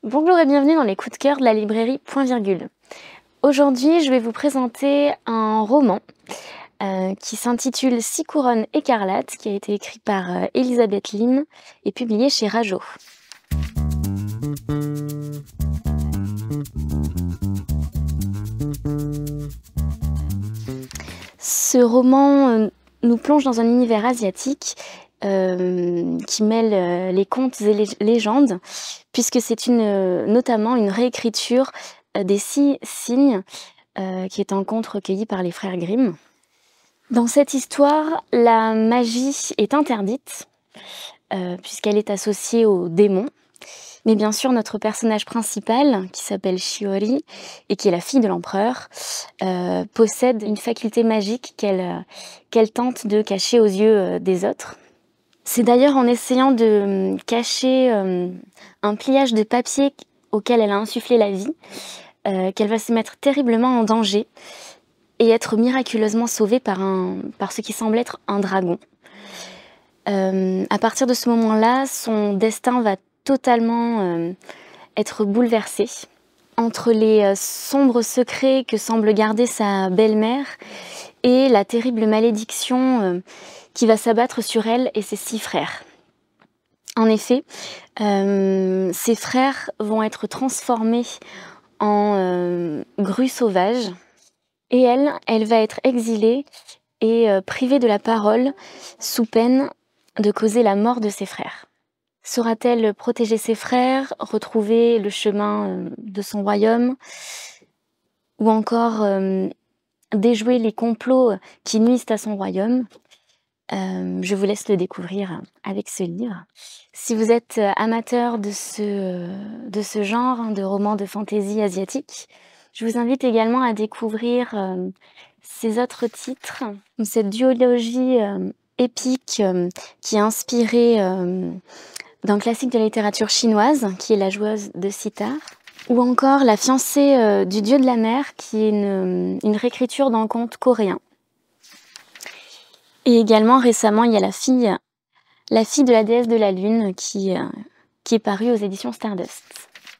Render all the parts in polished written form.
Bonjour et bienvenue dans les coups de cœur de la librairie Point Virgule. Aujourd'hui, je vais vous présenter un roman qui s'intitule Six couronnes écarlates, qui a été écrit par Elisabeth Lynn et publié chez Rajo. Ce roman nous plonge dans un univers asiatique qui mêle les contes et les légendes, puisque c'est notamment une réécriture des 6 signes qui est un conte recueilli par les frères Grimm. Dans cette histoire, la magie est interdite, puisqu'elle est associée aux démons. Mais bien sûr, notre personnage principal, qui s'appelle Shiori, et qui est la fille de l'empereur, possède une faculté magique qu'elle tente de cacher aux yeux des autres. C'est d'ailleurs en essayant de cacher un pliage de papier auquel elle a insufflé la vie qu'elle va se mettre terriblement en danger et être miraculeusement sauvée par ce qui semble être un dragon. À partir de ce moment-là, son destin va totalement être bouleversé. Entre les sombres secrets que semble garder sa belle-mère et la terrible malédiction qui va s'abattre sur elle et ses 6 frères. En effet, ses frères vont être transformés en grues sauvages et elle va être exilée et privée de la parole sous peine de causer la mort de ses frères. Saura-t-elle protéger ses frères, retrouver le chemin de son royaume ou encore déjouer les complots qui nuisent à son royaume? Je vous laisse le découvrir avec ce livre. Si vous êtes amateur de ce genre, de romans de fantaisie asiatique, je vous invite également à découvrir ces autres titres, cette duologie épique qui est inspirée d'un classique de la littérature chinoise, qui est La joueuse de sitar, ou encore La fiancée du dieu de la mer, qui est une réécriture d'un conte coréen. Et également, récemment, il y a La fille de la déesse de la lune qui est parue aux éditions Stardust.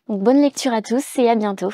Donc bonne lecture à tous et à bientôt.